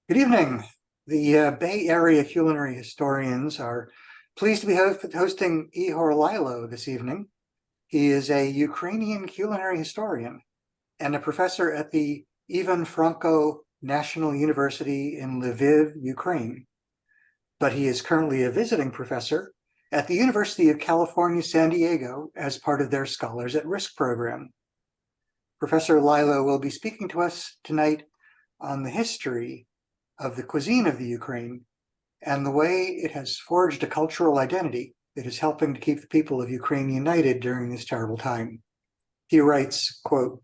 Good evening. The Bay Area culinary historians are pleased to be hosting Ihor Lylo this evening. He is a Ukrainian culinary historian and a professor at the Ivan Franko National University in Lviv, Ukraine. But he is currently a visiting professor at the University of California, San Diego as part of their Scholars at Risk program. Professor Lylo will be speaking to us tonight on the history of the cuisine of the Ukraine and the way it has forged a cultural identity that is helping to keep the people of Ukraine united during this terrible time. He writes, quote,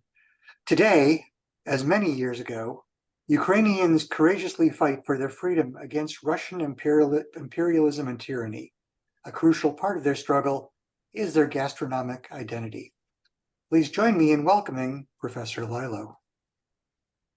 "Today, as many years ago, Ukrainians courageously fight for their freedom against Russian imperialism and tyranny. A crucial part of their struggle is their gastronomic identity." Please join me in welcoming Professor Lylo.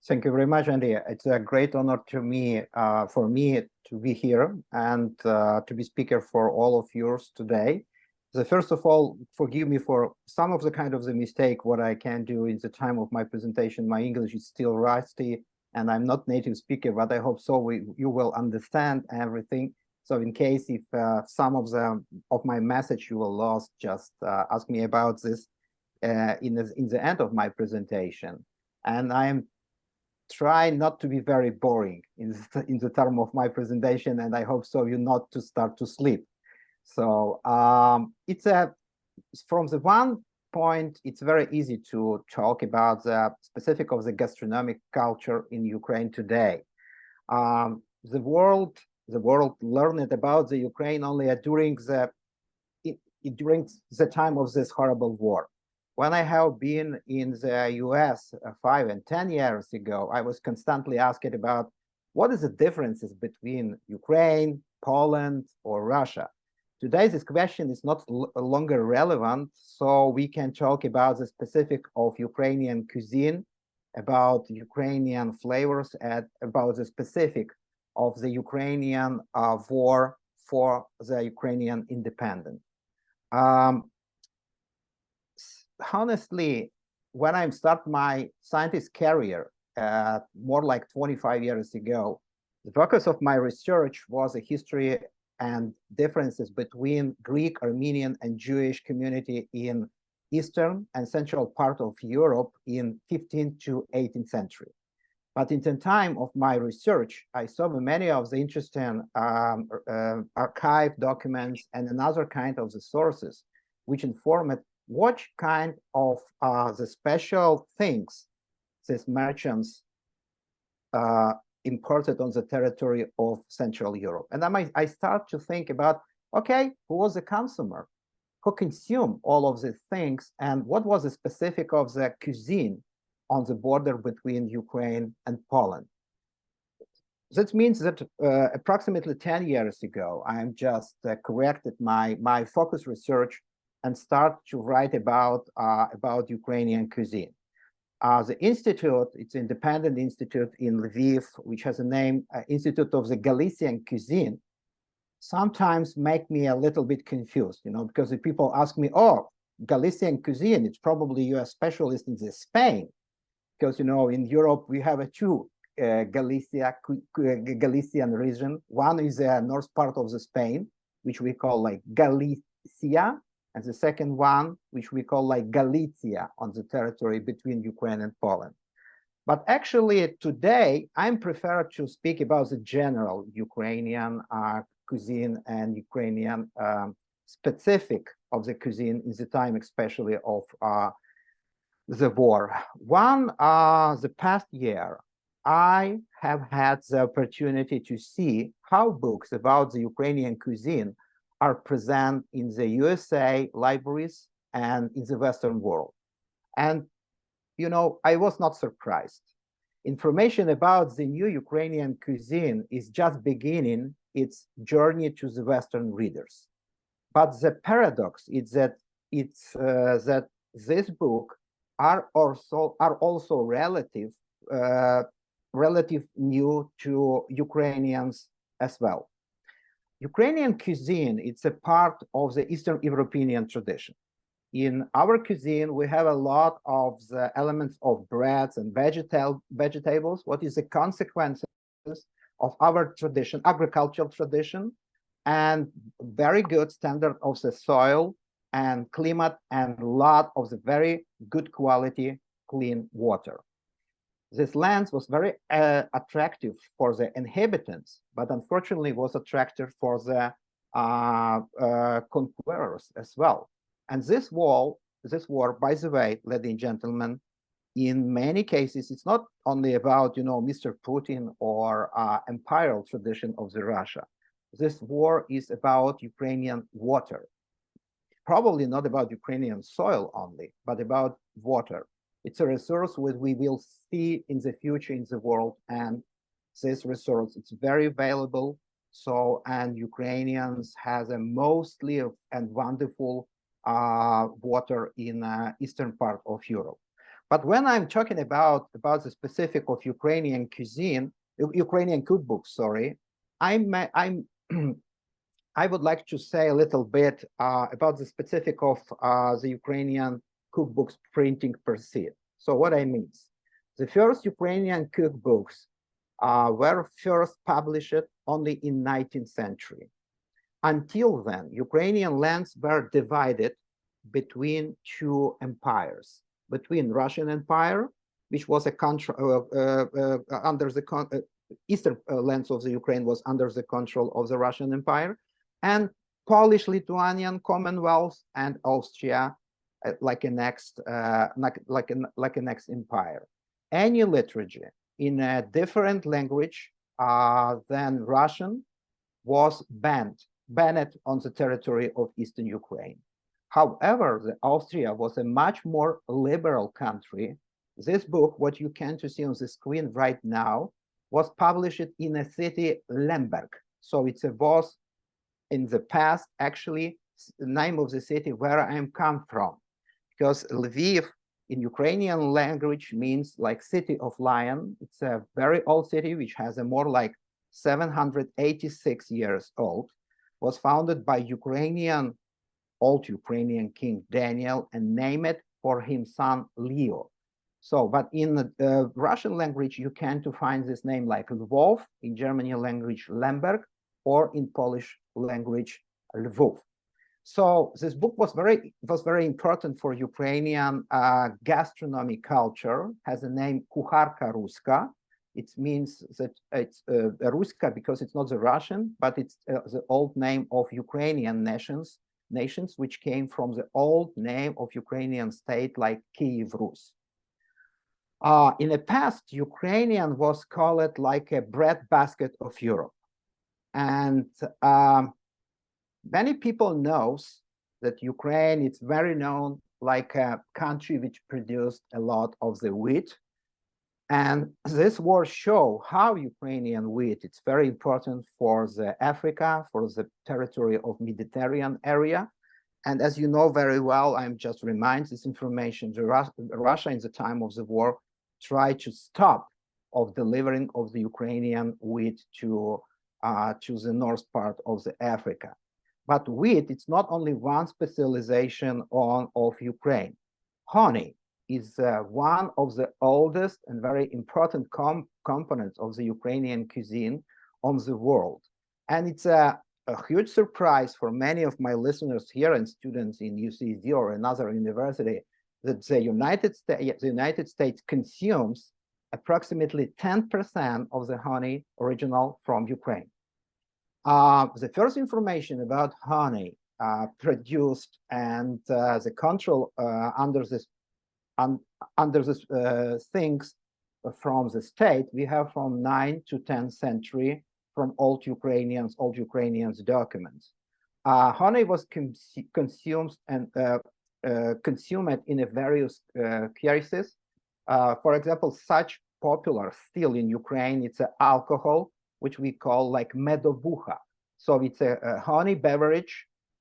Thank you very much, Andy. It's a great honor to me, for me to be here and to be speaker for all of yours today. So first of all, forgive me for some of the kind of the mistake what I can do in the time of my presentation. My English is still rusty and I'm not native speaker, but I hope so you will understand everything. So in case if some of my message you will lost, just ask me about this in the end of my presentation. And I'm try not to be very boring in the term of my presentation, and I hope so you not to start to sleep. So it's from the one point, it's very easy to talk about the specific of the gastronomic culture in Ukraine today. The world learned about the Ukraine only during the time of this horrible war. When I have been in the US 5 and 10 years ago, I was constantly asked about what is the differences between Ukraine, Poland, or Russia. Today, this question is not longer relevant, so we can talk about the specific of Ukrainian cuisine, about Ukrainian flavors, and about the specific of the Ukrainian war for the Ukrainian independence. Honestly, when I start my scientist career more like 25 years ago, the focus of my research was a history and differences between Greek, Armenian, and Jewish community in Eastern and Central part of Europe in 15th to 18th century. But in the time of my research, I saw many of the interesting archive documents and another kind of the sources which informed what kind of the special things these merchants imported on the territory of Central Europe. And I start to think about, okay, who was the consumer? Who consumed all of these things? And what was the specific of the cuisine on the border between Ukraine and Poland? That means that approximately 10 years ago, I'm just corrected my focus research and start to write about Ukrainian cuisine. The institute, it's an independent institute in Lviv, which has a name, Institute of the Galician Cuisine, sometimes make me a little bit confused, because the people ask me, oh, Galician cuisine, it's probably you're a specialist in Spain, because, in Europe, we have two Galician region. One is the north part of the Spain, which we call like Galicia, and the second one, which we call like Galicia, on the territory between Ukraine and Poland. But actually today, I'm prefer to speak about the general Ukrainian cuisine and Ukrainian specific of the cuisine in the time, especially of the war. The past year, I have had the opportunity to see how books about the Ukrainian cuisine are present in the USA libraries and in the Western world. And, I was not surprised. Information about the new Ukrainian cuisine is just beginning its journey to the Western readers. But the paradox is that that this book are also relative new to Ukrainians as well. Ukrainian cuisine, it's a part of the Eastern European tradition. In our cuisine, we have a lot of the elements of breads and vegetables. What is the consequence of our tradition, agricultural tradition, and very good standard of the soil and climate, and a lot of the very good quality clean water. This land was very attractive for the inhabitants, but unfortunately was attractive for the conquerors as well. And this war, by the way, ladies and gentlemen, in many cases, it's not only about, Mr. Putin or imperial tradition of the Russia. This war is about Ukrainian water. Probably not about Ukrainian soil only, but about water. It's a resource which we will see in the future in the world, and this resource, it's very valuable. So, and Ukrainians has a mostly and wonderful water in eastern part of Europe. But when I'm talking about the specific of Ukrainian cuisine, Ukrainian cookbook, sorry, I would like to say a little bit about the specific of the Ukrainian cookbooks printing per se. So what I mean, the first Ukrainian cookbooks were first published only in 19th century. Until then, Ukrainian lands were divided between two empires, between Russian Empire, which was a country under the eastern lands of the Ukraine was under the control of the Russian Empire, and Polish-Lithuanian Commonwealth and Austria, like a next empire. Any liturgy in a different language than Russian was banned on the territory of Eastern Ukraine. However, Austria was a much more liberal country. This book, what you can see on the screen right now, was published in a city, Lemberg. So it was in the past, actually, the name of the city where I am come from, because Lviv in Ukrainian language means like city of lion. It's a very old city, which has a more like 786 years old, was founded by old Ukrainian King Daniel and named for his son Leo. So, but in the Russian language, you can find this name like Lvov, in German language Lemberg, or in Polish language Lvov. So this book was very important for Ukrainian gastronomic culture. Has a name Kucharka Ruska. It means that it's Ruska because it's not the Russian, but it's the old name of Ukrainian nations which came from the old name of Ukrainian state like Kiev Rus. In the past, Ukrainian was called like a breadbasket of Europe. And many people knows that Ukraine is very known like a country which produced a lot of the wheat. And this war show how Ukrainian wheat, it's very important for the Africa, for the territory of Mediterranean area. And as you know very well, I'm just remind this information, Russia in the time of the war tried to stop of delivering of the Ukrainian wheat to the north part of the Africa. But wheat, it's not only one specialization of Ukraine. Honey is one of the oldest and very important components of the Ukrainian cuisine on the world. And it's a huge surprise for many of my listeners here and students in UCSD or another university that the United States consumes approximately 10% of the honey original from Ukraine. The first information about honey produced and the control under this things from the state we have from 9th to 10th century from old Ukrainians documents. Honey was consumed and consumed in a various cases. For example, such popular still in Ukraine, it's an alcohol which we call like medovucha. So it's a honey beverage,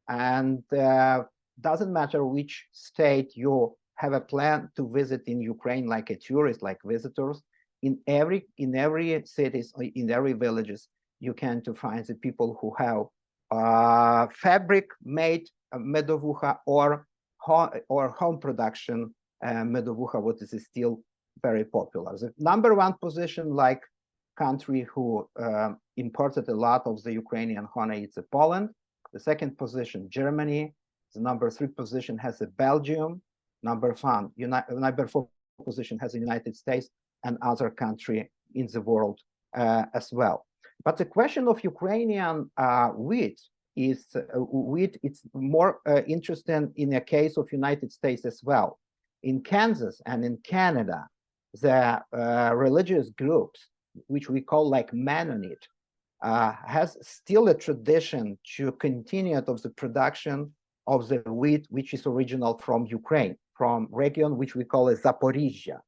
and doesn't matter which state you have a plan to visit in Ukraine, like a tourist, like visitors, in every cities, in every villages, you can find the people who have fabric made medovucha or home production medovucha, what is still very popular. The number one position, like country who imported a lot of the Ukrainian honey is Poland. The second position, Germany. The number 3 position has Belgium. Number 4 position has the United States and other country in the world as well. But the question of Ukrainian wheat is it's more interesting in a case of United States as well. In Kansas and in Canada, the religious groups, which we call like Mennonite, has still a tradition to continue of the production of the wheat, which is original from Ukraine, from region which we call Zaporizhia.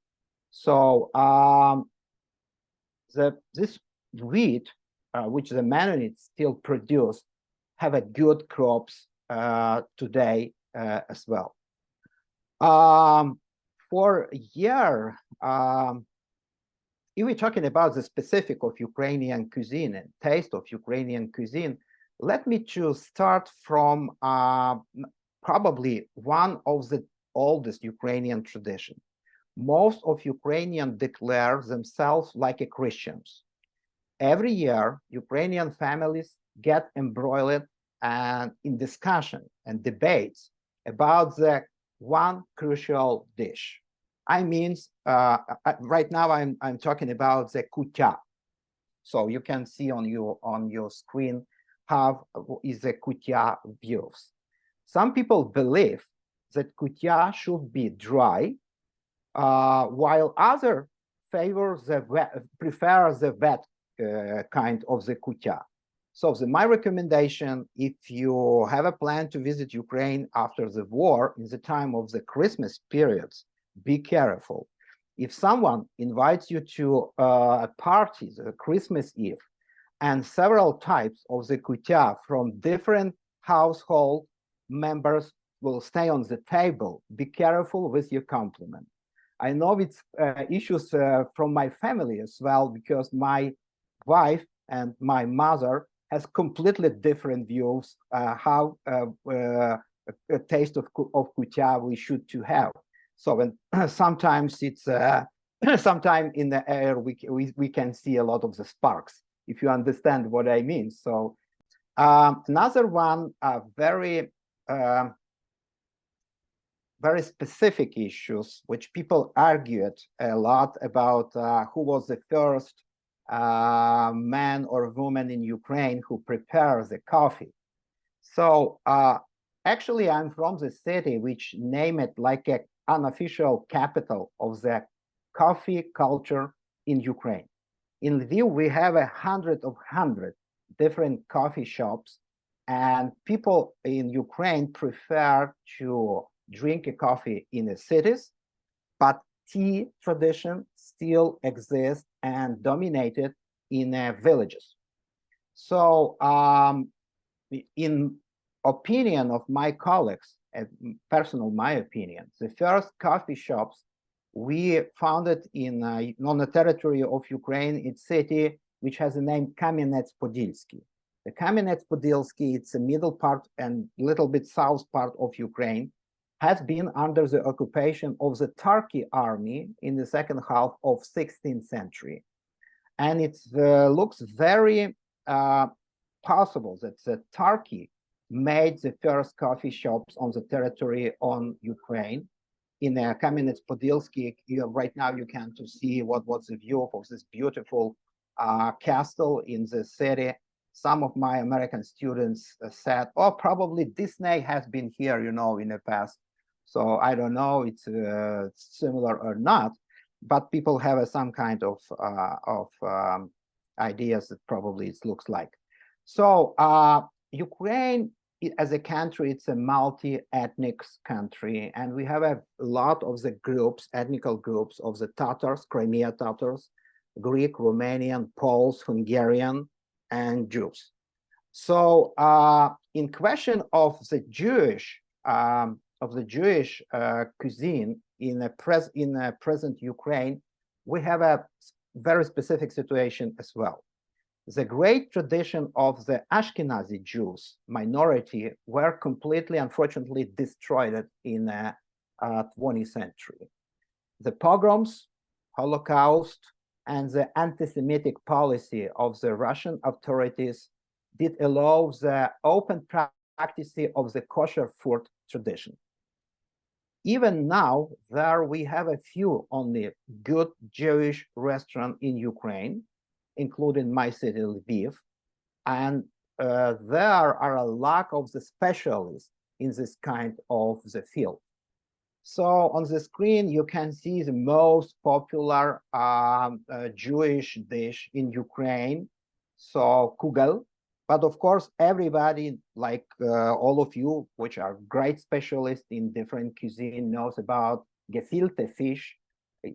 So this wheat, which the Mennonites still produce, have a good crops today as well. For a year, if we're talking about the specific of Ukrainian cuisine and taste of Ukrainian cuisine, let me to start from probably one of the oldest Ukrainian tradition. Most of Ukrainians declare themselves like a Christians. Every year, Ukrainian families get embroiled and in discussion and debates about the one crucial dish. I mean, right now I'm talking about the kutya. So you can see on your screen how is the kutya views. Some people believe that kutya should be dry, while others prefer the wet kind of the kutya. So my recommendation, if you have a plan to visit Ukraine after the war, in the time of the Christmas periods, be careful. If someone invites you to a party, the Christmas Eve, and several types of the kutya from different household members will stay on the table, be careful with your compliment. I know it's issues from my family as well, because my wife and my mother has completely different views how a taste of kutya we should to have. So when sometimes it's sometime in the air we can see a lot of the sparks, if you understand what I mean. So another one, very specific issues which people argued a lot about, who was the first man or woman in Ukraine who prepares the coffee. So actually I'm from the city which name it like a unofficial capital of the coffee culture in Ukraine. In Lviv, we have 100 different coffee shops, and people in Ukraine prefer to drink a coffee in the cities, but tea tradition still exists and dominated in villages. So in opinion of my colleagues, my opinion, the first coffee shops we founded in on the territory of Ukraine, it's city which has the name Kamenets-Podilsky. The Kamenets-Podilsky, it's the middle part and little bit south part of Ukraine, has been under the occupation of the Turkey army in the second half of 16th century. And it looks very possible that the Turkey made the first coffee shops on the territory on Ukraine. In Kamenets-Podilsky, right now you can see what was the view of this beautiful castle in the city. Some of my American students said, oh, probably Disney has been here, you know, in the past. So I don't know it's similar or not, but people have some kind of ideas that probably it looks like. So Ukraine as a country, it's a multi-ethnic country, and we have a lot of the groups, ethnical groups of the Tatars, Crimea Tatars, Greek, Romanian, Poles, Hungarian, and Jews. So in question of the Jewish cuisine in present Ukraine, we have a very specific situation as well. The great tradition of the Ashkenazi Jews minority were completely, unfortunately, destroyed in the 20th century. The pogroms, Holocaust, and the anti-Semitic policy of the Russian authorities did allow the open practice of the kosher food tradition. Even now, there we have a few only good Jewish restaurants in Ukraine, including my city, Lviv, and there are a lack of the specialists in this kind of the field. So on the screen, you can see the most popular Jewish dish in Ukraine, so kugel. But of course, everybody, like all of you, which are great specialists in different cuisine, knows about gefilte fish.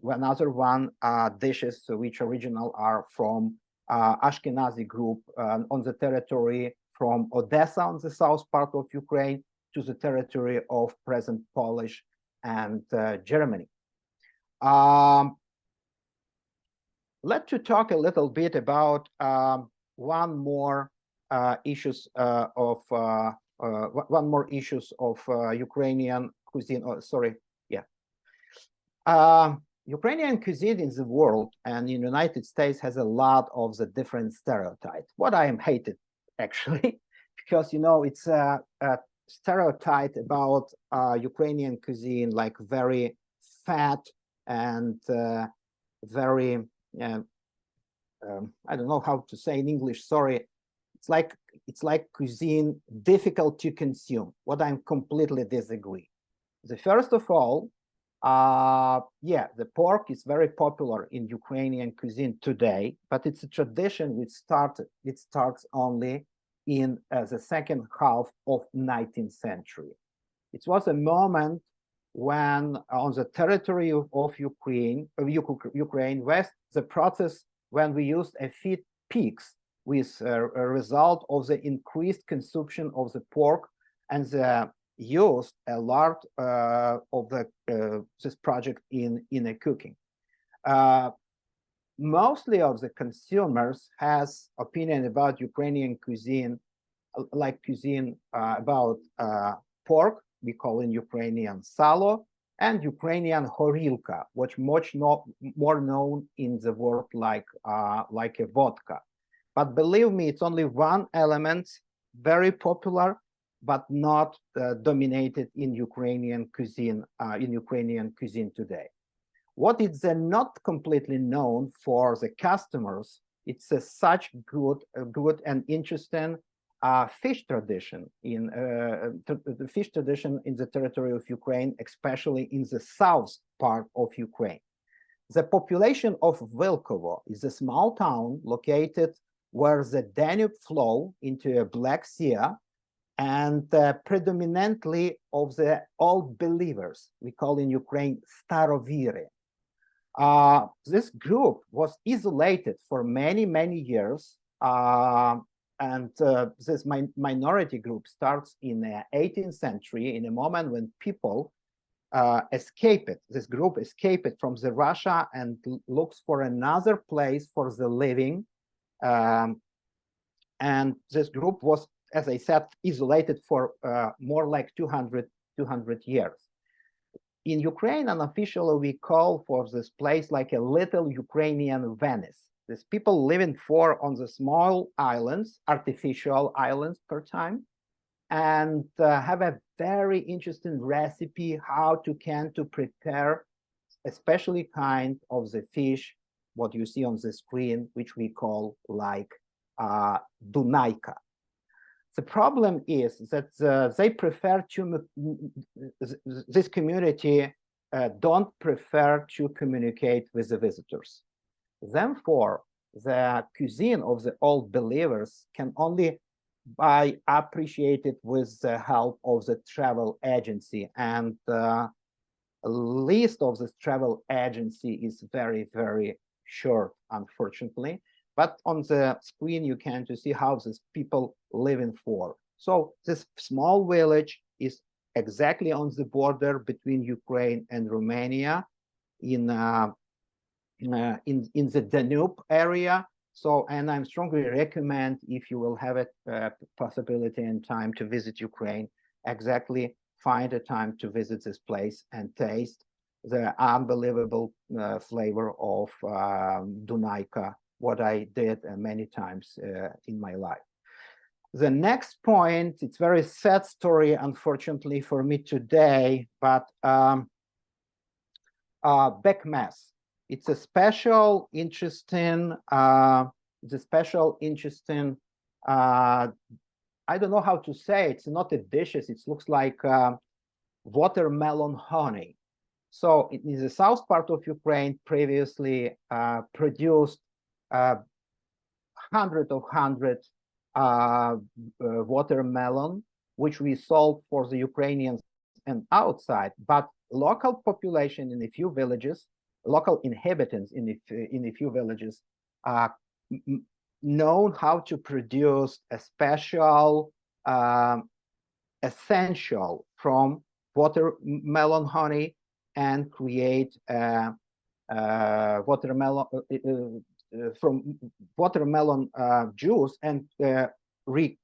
Another one, dishes which original are from Ashkenazi group on the territory from Odessa on the south part of Ukraine to the territory of present Polish and Germany. Let's talk a little bit about one more issues of Ukrainian cuisine. Oh, sorry, yeah. Ukrainian cuisine in the world and in the United States has a lot of the different stereotypes. What I am hated actually, because it's a stereotype about Ukrainian cuisine, like very fat and very I don't know how to say in English, sorry. It's like cuisine difficult to consume. What I'm completely disagree. First of all, the pork is very popular in Ukrainian cuisine today, but it's a tradition which starts only in the second half of 19th century. It was a moment when on the territory of Ukraine, west, the process when we used a feed pigs with a result of the increased consumption of the pork and the used a lot of this project in a cooking. Mostly of the consumers has opinion about Ukrainian cuisine, like cuisine about pork, we call in Ukrainian salo, and Ukrainian horilka, which much more known in the world like a vodka. But believe me, it's only one element, very popular, but not dominated in Ukrainian cuisine today. What is not completely known for the customers, it's such good and interesting fish tradition in the fish tradition in the territory of Ukraine, especially in the south part of Ukraine. The population of Vilkovo is a small town located where the Danube flow into a Black Sea, and predominantly of the old believers, we call in Ukraine staroviri. This group was isolated for many, many years, and this minority group starts in the 18th century, in a moment when people this group escaped from the Russia and looks for another place for the living. And this group was, as I said, isolated for more like 200 years. In Ukraine, unofficially, we call for this place like a little Ukrainian Venice. These people living on the small islands, artificial islands per time, and have a very interesting recipe how to prepare especially kind of the fish, what you see on the screen, which we call like Dunayka. The problem is that they prefer this community don't prefer to communicate with the visitors. Therefore, the cuisine of the old believers can only be appreciated with the help of the travel agency, and the list of this travel agency is very, very short, unfortunately. But on the screen, you can see how these people living for. So this small village is exactly on the border between Ukraine and Romania in the Danube area. So, and I strongly recommend, if you will have a possibility and time to visit Ukraine, exactly find a time to visit this place and taste the unbelievable flavor of Dunayka, what I did many times in my life. The next point, it's very sad story, unfortunately for me today, but BACH mess. It's a special, interesting, I don't know how to say, it's not a dishes, it looks like watermelon honey. So it is the south part of Ukraine previously produced hundred watermelon, which we sold for the Ukrainians and outside, but local population in a few villages, local inhabitants in a few villages, known how to produce a special essential from watermelon honey and create watermelon from watermelon juice and rebuild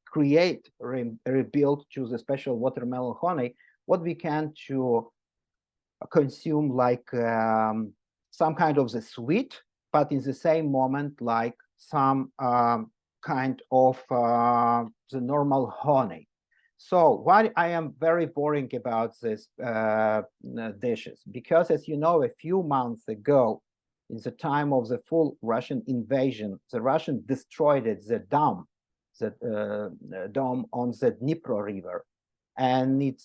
to the special watermelon honey what we can to consume like some kind of the sweet, but in the same moment like some kind of the normal honey. So why I am very boring about this dishes, because as you know, a few months ago, in the time of the full Russian invasion, the Russians destroyed the dam on the Dnipro River, and it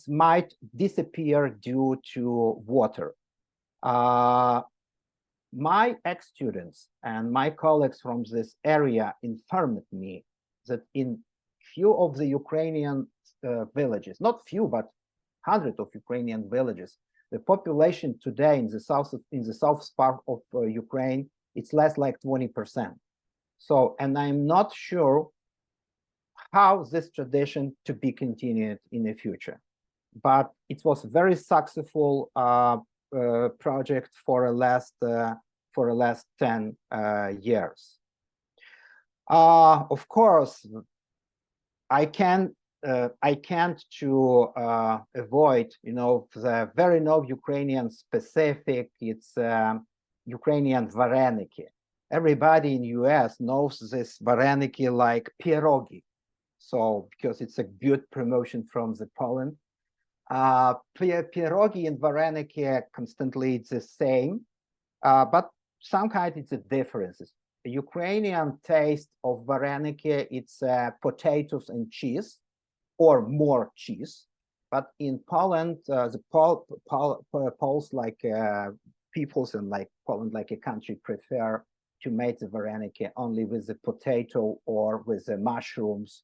might disappear due to water. My ex-students and my colleagues from this area informed me that in few of the Ukrainian villages, not few, but hundreds of Ukrainian villages, the population today in the south part of Ukraine, it's less like 20%. So, and I'm not sure how this tradition to be continued in the future, but it was a very successful project for the last 10 years. Of course, I can't to avoid, you know, the very no Ukrainian specific. It's Ukrainian vareniki. Everybody in US knows this vareniki like pierogi. So because it's a good promotion from the Poland. Pierogi and vareniki constantly it's the same, but some kind it's a differences. The Ukrainian taste of vareniki, it's potatoes and cheese, or more cheese. But in Poland, the Poles like peoples and like Poland like a country prefer to make the vareniki only with the potato or with the mushrooms,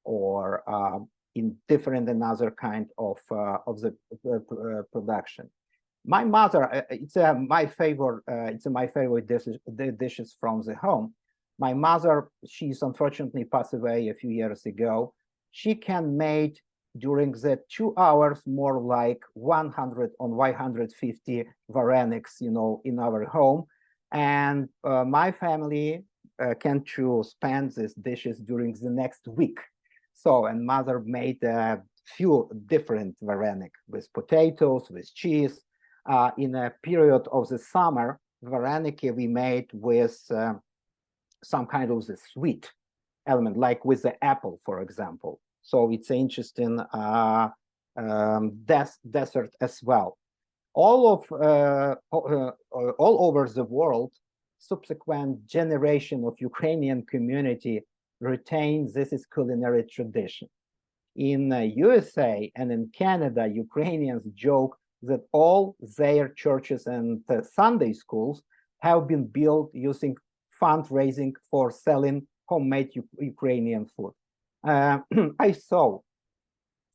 or in different another kind of the production. My mother, it's my favorite dishes from the home. My mother, she's unfortunately passed away a few years ago. She can make during the 2 hours more like 100 or 150 vareniks, you know, in our home. And my family can to spend these dishes during the next week. So, and mother made a few different varenik with potatoes, with cheese. In a period of the summer, vareniki we made with some kind of the sweet element, like with the apple, for example. So it's an interesting dessert as well. All over the world, subsequent generation of Ukrainian community retain this is culinary tradition. In USA and in Canada, Ukrainians joke that all their churches and Sunday schools have been built using fundraising for selling homemade Ukrainian food. I saw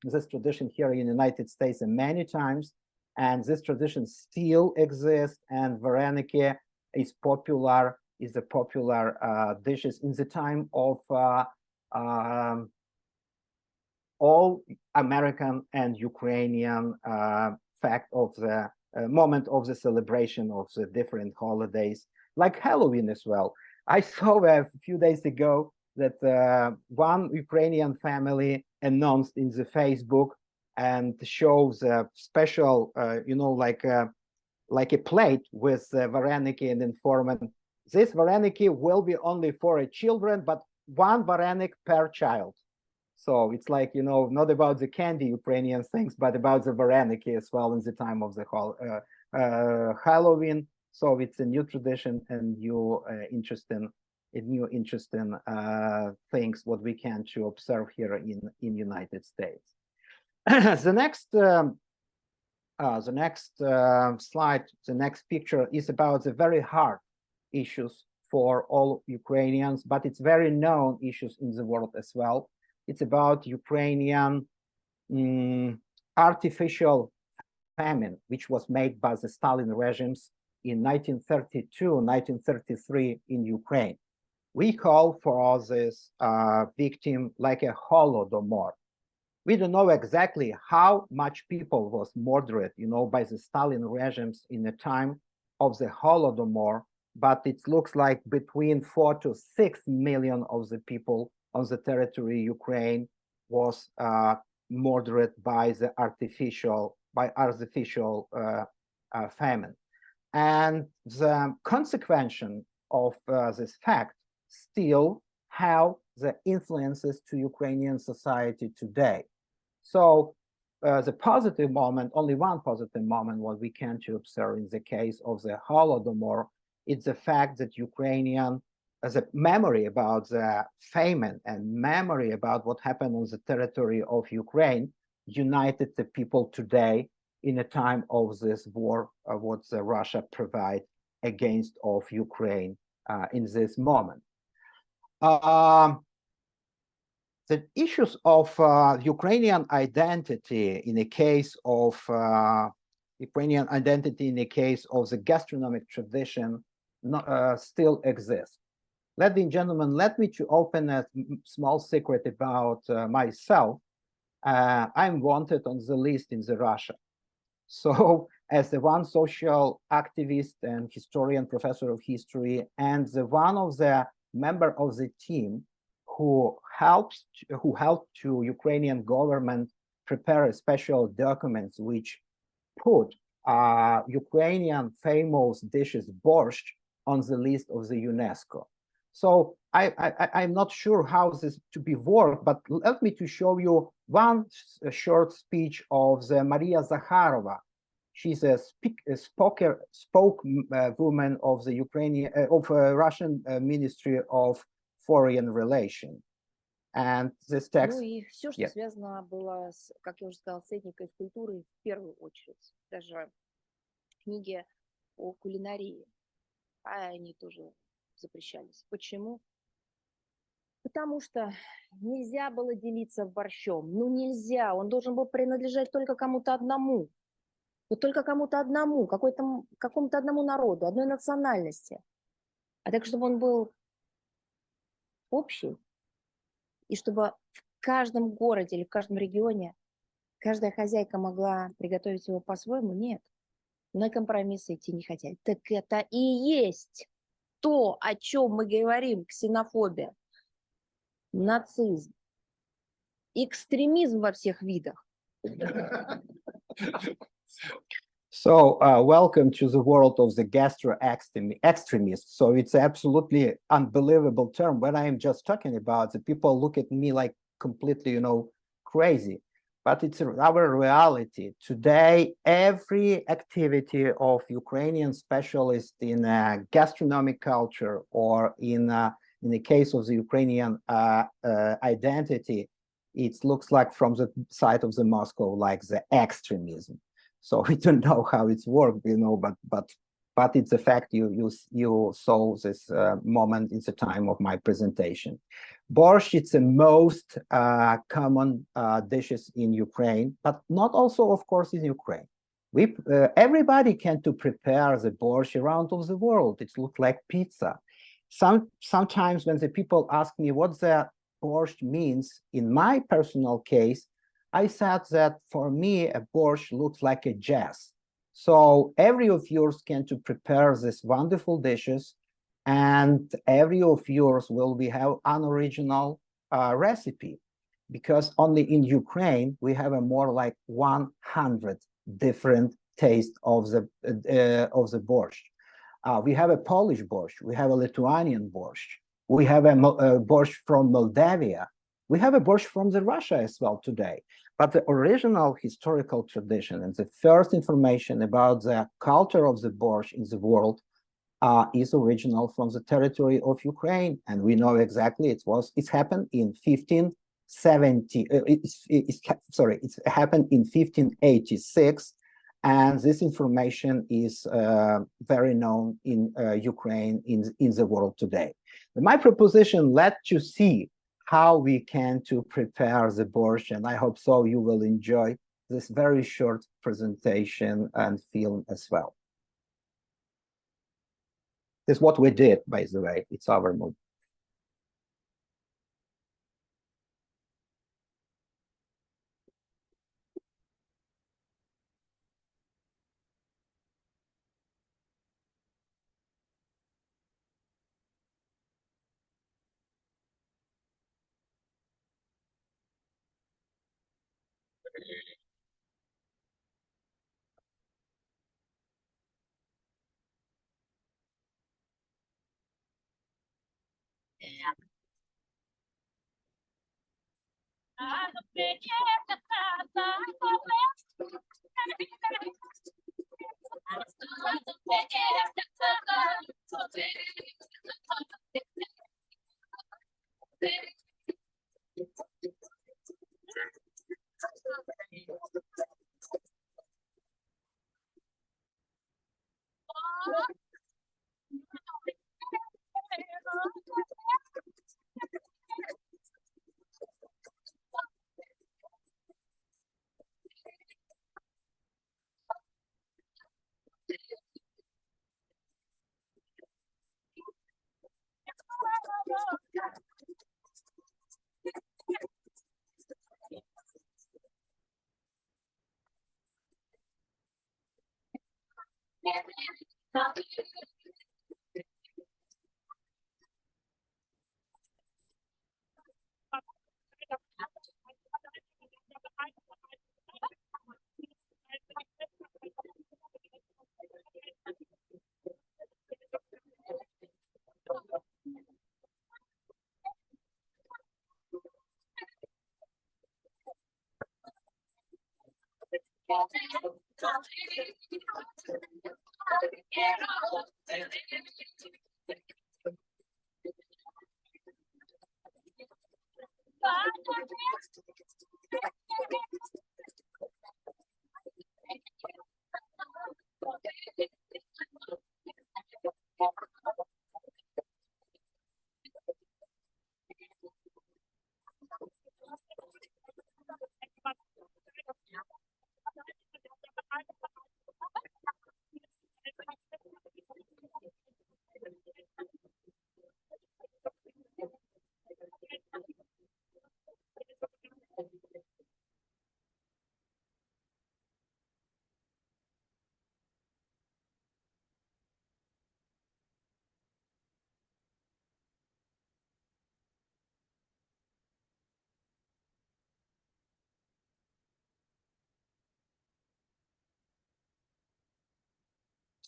this tradition here in the United States many times, and this tradition still exists, and vareniki is popular, is a popular dishes in the time of all American and Ukrainian fact of the moment of the celebration of the different holidays, like Halloween as well. I saw a few days ago that one Ukrainian family announced in the Facebook and shows a special, like a plate with vareniki and informant. This vareniki will be only for children, but one varenik per child. So it's like, not about the candy Ukrainian things, but about the vareniki as well in the time of the Halloween. So it's a new tradition and new interesting things what we can to observe here in United States. The next slide, the next picture is about the very hard issues for all Ukrainians, but it's very known issues in the world as well. It's about Ukrainian artificial famine, which was made by the Stalin regimes in 1932, 1933 in Ukraine. We call for this victim like a Holodomor. We don't know exactly how much people was murdered, by the Stalin regimes in the time of the Holodomor, but it looks like between 4 to 6 million of the people on the territory Ukraine was murdered by the artificial famine. And the consequence of this fact still have the influences to Ukrainian society today. So the positive moment, only one positive moment, what we can to observe in the case of the Holodomor, it's the fact that Ukrainian, as a memory about the famine and memory about what happened on the territory of Ukraine, united the people today in a time of this war, what Russia provide against of Ukraine in this moment. The issues of Ukrainian identity in the case of the gastronomic tradition still exist. Ladies and gentlemen, let me to open a small secret about myself. I'm wanted on the list in the Russia. So as the one social activist and historian, professor of history, and the one of the member of the team who helped to Ukrainian government prepare a special documents which put Ukrainian famous dishes borscht on the list of the UNESCO. So I'm not sure how this to be worked, but let me to show you one short speech of the Maria Zakharova. She's a spokeswoman of the Russian Ministry of Foreign Relations. And this text. Ну и все, что связано было с, как я уже сказала, с этникой, с культурой в первую очередь. Даже книги о кулинарии, они тоже запрещались. Почему? Потому что нельзя было делиться борщом. Ну нельзя, он должен был принадлежать только кому-то одному. Вот только кому-то одному, какому-то одному народу, одной национальности. А так, чтобы он был общий, и чтобы в каждом городе или в каждом регионе каждая хозяйка могла приготовить его по-своему, нет. На компромиссы идти не хотят. Так это и есть то, о чем мы говорим: ксенофобия, нацизм, экстремизм во всех видах. So welcome to the world of the gastro-extremists. So it's absolutely unbelievable term. When I am just talking about, the people look at me like completely, crazy. But it's our reality. Today, every activity of Ukrainian specialists in gastronomic culture or in the case of the Ukrainian identity, it looks like from the side of the Moscow, like the extremism. So we don't know how it's worked, but it's a fact. You saw this moment in the time of my presentation. Borscht, it's the most common dishes in Ukraine, but not also, of course, in Ukraine. Everybody can to prepare the borscht around of the world. It looks like pizza. Sometimes when the people ask me what the borscht means, in my personal case, I said that for me, a borscht looks like a jazz. So every of yours can to prepare these wonderful dishes, and every of yours will have an original recipe. because only in Ukraine we have a more like 100 different tastes of the borscht. We have a Polish borscht, we have a Lithuanian borscht, we have a borscht from Moldavia, we have a borscht from the Russia as well today. But the original historical tradition and the first information about the culture of the borscht in the world is original from the territory of Ukraine, and we know exactly it happened in 1570. It happened in 1586, and this information is very known in Ukraine, in the world today. My proposition led to see how we can to prepare the borscht, and I hope so you will enjoy this very short presentation and film as well. This is what we did, by the way. It's our movie.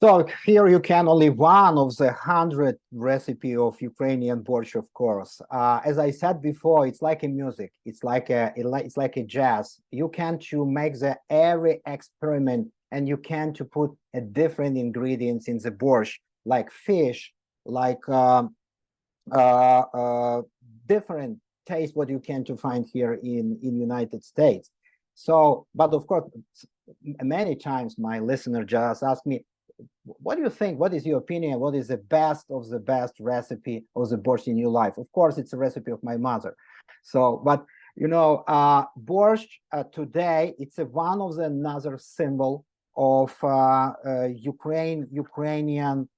So here you can only one of the 100 recipe of Ukrainian borscht, of course. As I said before, it's like a music. It's like a jazz. You can to make the every experiment, and you can to put a different ingredients in the borscht, like fish, like different taste what you can to find here in United States. So, but of course, many times my listener just ask me, what do you think? What is your opinion? What is the best of the best recipe of the borscht in your life? Of course, it's a recipe of my mother. So, but you know, borscht today, it's one of the another symbol of Ukrainian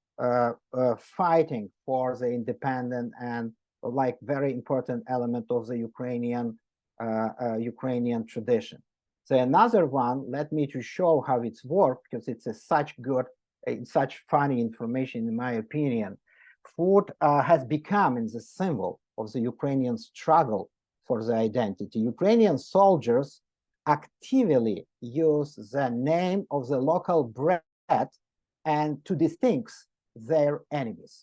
fighting for the independent and like very important element of the Ukrainian tradition. So another one, let me to show how it's worked, because it's such good, such funny information in my opinion. Food has become in the symbol of the Ukrainian struggle for the identity. Ukrainian soldiers actively use the name of the local bread and to distinguish their enemies.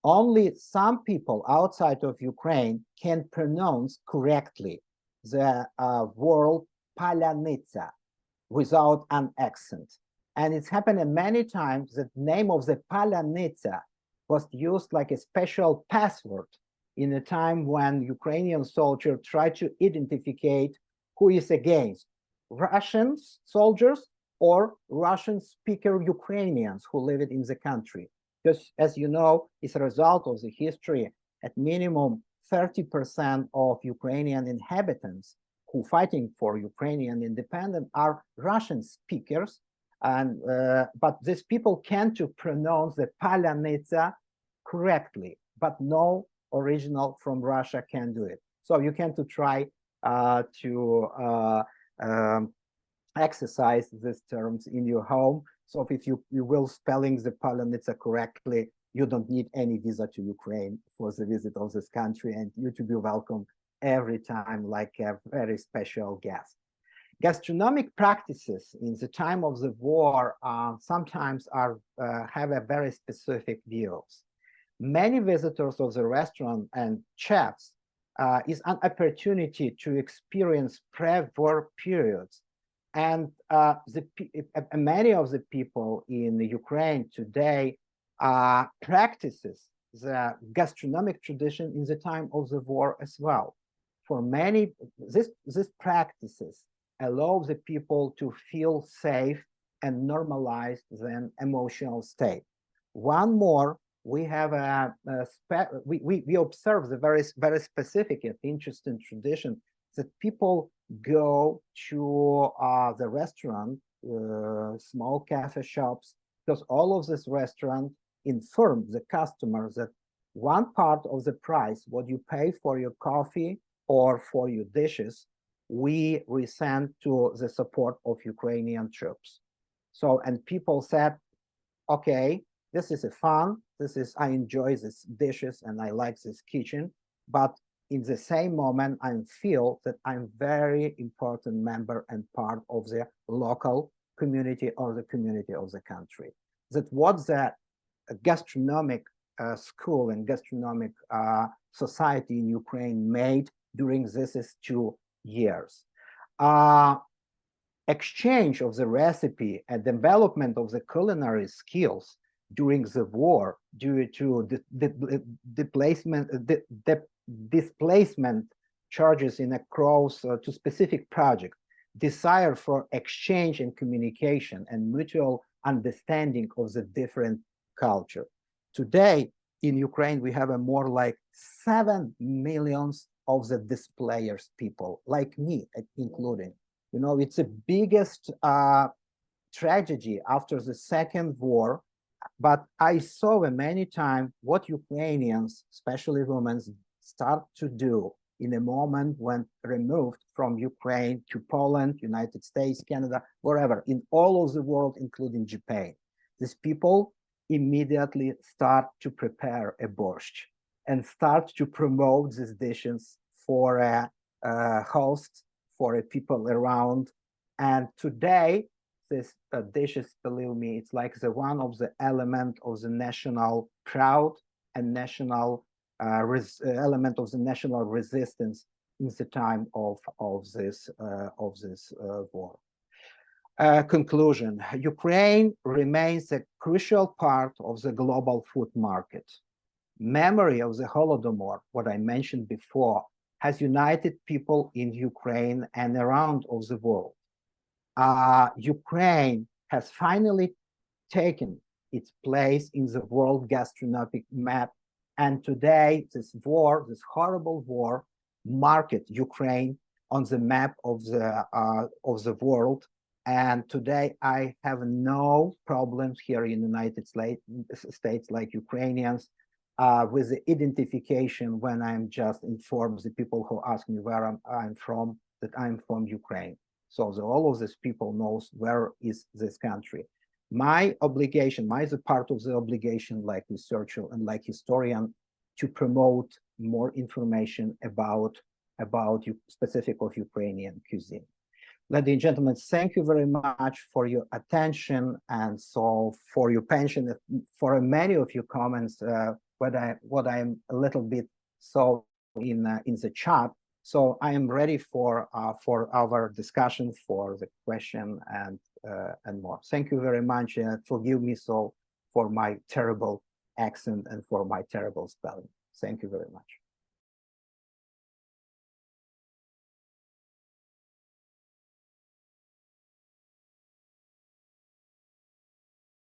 Only some people outside of Ukraine can pronounce correctly the word palanitsa without an accent. And it's happened many times that name of the palanitsa was used like a special password in a time when Ukrainian soldiers tried to identify who is against Russian soldiers or Russian speaker Ukrainians who live in the country. Because as you know, it's a result of the history, at minimum 30% of Ukrainian inhabitants who fighting for Ukrainian independence are Russian speakers. And but these people can to pronounce the palanitsa correctly, but no original from Russia can do it. So you can to try to exercise these terms in your home. So if you will spelling the palanitsa correctly, you don't need any visa to Ukraine for the visit of this country, and you to be welcome every time like a very special guest. Gastronomic practices in the time of the war sometimes have a very specific views. Many visitors of the restaurant and chefs is an opportunity to experience pre-war periods. And many of the people in Ukraine today practices the gastronomic tradition in the time of the war as well. For many, these practices allow the people to feel safe and normalize their emotional state. One more, we have we observe the very specific and interesting tradition that people go to the restaurant, small cafe shops, because all of this restaurant inform the customer that one part of the price, what you pay for your coffee or for your dishes, we send to the support of Ukrainian troops. So, and people said, okay, this is a fun, I enjoy these dishes and I like this kitchen, but in the same moment, I feel that I'm very important member and part of the local community or the community of the country. That what the gastronomic school and gastronomic society in Ukraine made during these 2 years. Exchange of the recipe and development of the culinary skills during the war due to displacement charges in across to specific projects, desire for exchange and communication and mutual understanding of the different culture. Today in Ukraine, we have a more like 7 million of the displaced people, like me including. You know, it's the biggest tragedy after the Second War, but I saw many times what Ukrainians, especially women, start to do in a moment when removed from Ukraine to Poland, United States, Canada, wherever, in all of the world, including Japan. These people immediately start to prepare a borscht and start to promote these dishes for a host, for people around. And today, this dishes, believe me, it's like the one of the element of the national proud and national element of the national resistance in the time of this war. Conclusion: Ukraine remains a crucial part of the global food market. Memory of the Holodomor, what I mentioned before, has united people in Ukraine and around of the world. Ukraine has finally taken its place in the world gastronomic map, and today this war, this horrible war, marked Ukraine on the map of the world. And today I have no problems here in the United States like Ukrainians with the identification when I'm just informed the people who ask me where I'm from, that I'm from Ukraine. So all of these people knows where is this country. My obligation, my part of the obligation like researcher and like historian to promote more information about about specific of Ukrainian cuisine. Ladies and gentlemen, thank you very much for your attention and so for your pension, for many of your comments, what I'm a little bit so in the chat. So I am ready for our discussion, for the question and more. Thank you very much. Forgive me so for my terrible accent and for my terrible spelling. Thank you very much.